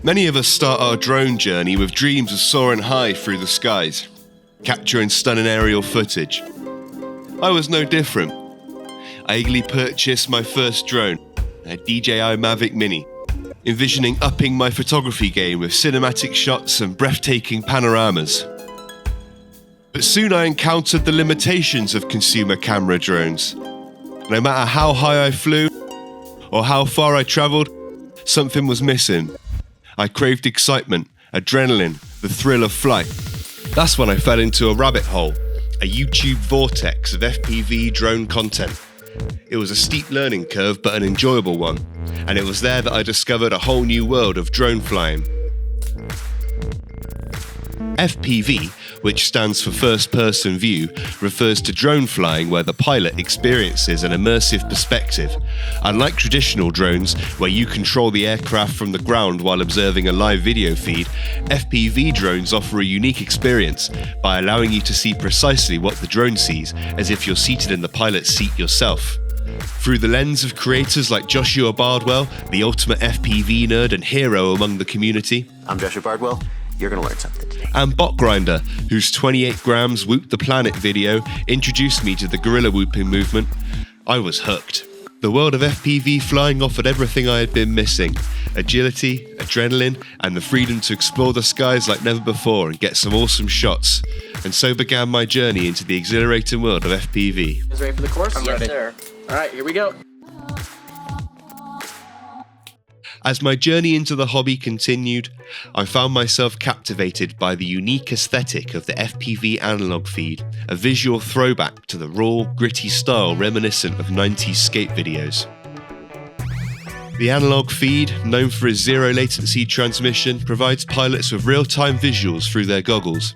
Many of us start our drone journey with dreams of soaring high through the skies, capturing stunning aerial footage. I was no different. I eagerly purchased my first drone, a DJI Mavic Mini, envisioning upping my photography game with cinematic shots and breathtaking panoramas. But soon I encountered the limitations of consumer camera drones. No matter how high I flew or how far I travelled, something was missing. I craved excitement, adrenaline, the thrill of flight. That's when I fell into a rabbit hole, a YouTube vortex of FPV drone content. It was a steep learning curve, but an enjoyable one, and it was there that I discovered a whole new world of drone flying. FPV, which stands for First Person View, refers to drone flying where the pilot experiences an immersive perspective. Unlike traditional drones, where you control the aircraft from the ground while observing a live video feed, FPV drones offer a unique experience by allowing you to see precisely what the drone sees, as if you're seated in the pilot's seat yourself. Through the lens of creators like Joshua Bardwell, the ultimate FPV nerd and hero among the community. I'm Joshua Bardwell. You're going to learn something today. And Botgrinder, whose 28 grams Whoop the Planet video introduced me to the gorilla whooping movement, I was hooked. The world of FPV flying offered everything I had been missing: agility, adrenaline, and the freedom to explore the skies like never before and get some awesome shots. And so began my journey into the exhilarating world of FPV. You guys ready for the course? I'm ready. Yes, sir. All right, here we go. As my journey into the hobby continued, I found myself captivated by the unique aesthetic of the FPV analog feed, a visual throwback to the raw, gritty style reminiscent of 90s skate videos. The analog feed, known for its zero latency transmission, provides pilots with real-time visuals through their goggles.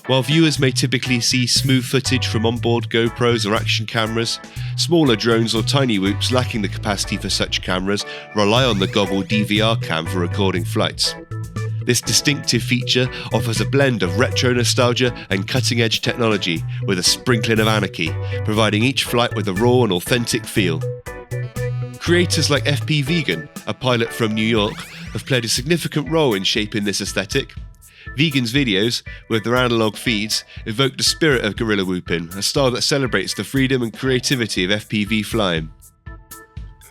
While viewers may typically see smooth footage from onboard GoPros or action cameras, smaller drones or tiny whoops lacking the capacity for such cameras rely on the goggle DVR cam for recording flights. This distinctive feature offers a blend of retro nostalgia and cutting-edge technology with a sprinkling of anarchy, providing each flight with a raw and authentic feel. Creators like FP Vegan, a pilot from New York, have played a significant role in shaping this aesthetic. Vegan's videos, with their analog feeds, evoke the spirit of gorilla whooping, a style that celebrates the freedom and creativity of FPV flying.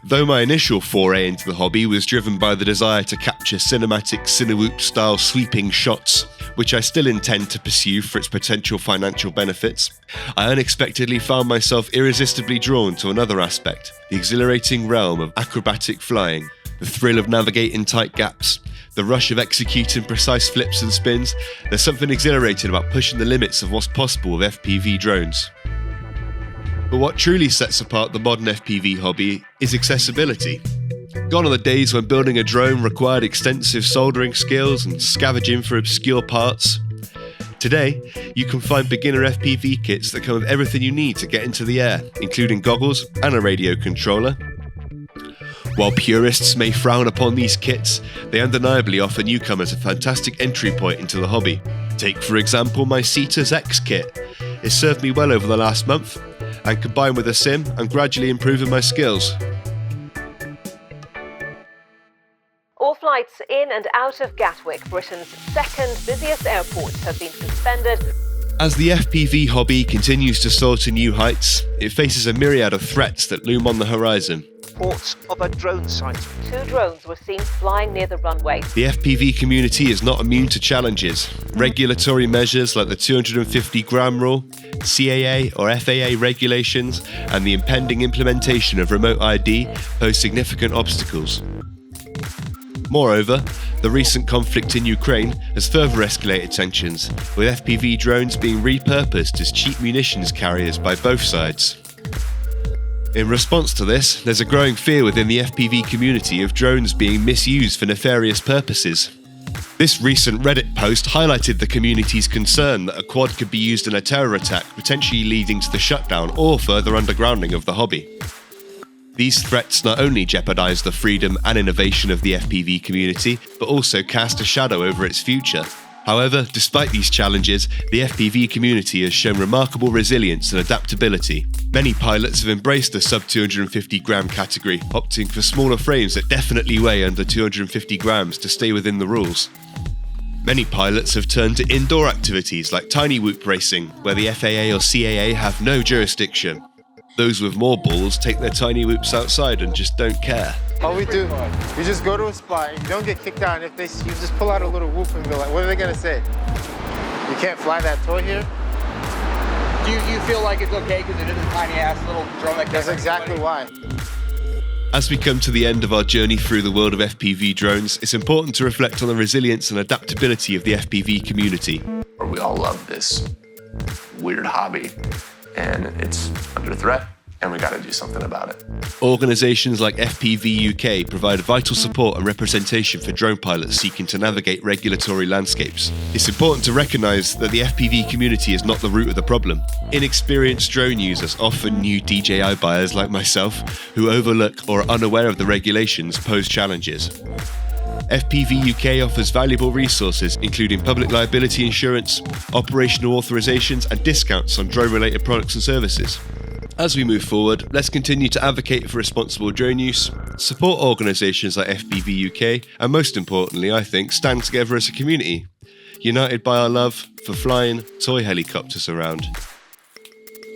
Though my initial foray into the hobby was driven by the desire to capture cinematic Cinewhoop-style sweeping shots, which I still intend to pursue for its potential financial benefits, I unexpectedly found myself irresistibly drawn to another aspect, the exhilarating realm of acrobatic flying, the thrill of navigating tight gaps, the rush of executing precise flips and spins. There's something exhilarating about pushing the limits of what's possible with FPV drones. But what truly sets apart the modern FPV hobby is accessibility. Gone are the days when building a drone required extensive soldering skills and scavenging for obscure parts. Today, you can find beginner FPV kits that come with everything you need to get into the air, including goggles and a radio controller. While purists may frown upon these kits, they undeniably offer newcomers a fantastic entry point into the hobby. Take, for example, my Cetus X kit. It served me well over the last month, and combined with a sim, I'm gradually improving my skills. All flights in and out of Gatwick, Britain's second busiest airport, have been suspended. As the FPV hobby continues to soar to new heights, it faces a myriad of threats that loom on the horizon. Reports of a drone sighting. 2 drones were seen flying near the runway. The FPV community is not immune to challenges. Regulatory measures like the 250-gram rule, CAA or FAA regulations, and the impending implementation of remote ID pose significant obstacles. Moreover, the recent conflict in Ukraine has further escalated tensions, with FPV drones being repurposed as cheap munitions carriers by both sides. In response to this, there's a growing fear within the FPV community of drones being misused for nefarious purposes. This recent Reddit post highlighted the community's concern that a quad could be used in a terror attack, potentially leading to the shutdown or further undergrounding of the hobby. These threats not only jeopardize the freedom and innovation of the FPV community, but also cast a shadow over its future. However, despite these challenges, the FPV community has shown remarkable resilience and adaptability. Many pilots have embraced the sub-250 gram category, opting for smaller frames that definitely weigh under 250 grams to stay within the rules. Many pilots have turned to indoor activities like tiny whoop racing, where the FAA or CAA have no jurisdiction. Those with more balls take their tiny whoops outside and just don't care. All we do, you just go to a spot and you don't get kicked out. And if you just pull out a little whoop and be like, what are they gonna say? You can't fly that toy here? Do you feel like it's okay because it is a tiny ass little drone that That's exactly why. As we come to the end of our journey through the world of FPV drones, it's important to reflect on the resilience and adaptability of the FPV community. We all love this weird hobby, and it's under threat, and we got to do something about it. Organisations like FPV UK provide vital support and representation for drone pilots seeking to navigate regulatory landscapes. It's important to recognise that the FPV community is not the root of the problem. Inexperienced drone users, often new DJI buyers like myself, who overlook or are unaware of the regulations, pose challenges. FPV UK offers valuable resources including public liability insurance, operational authorisations and discounts on drone-related products and services. As we move forward, let's continue to advocate for responsible drone use, support organisations like FPV UK, and most importantly, I think, stand together as a community, united by our love for flying toy helicopters around.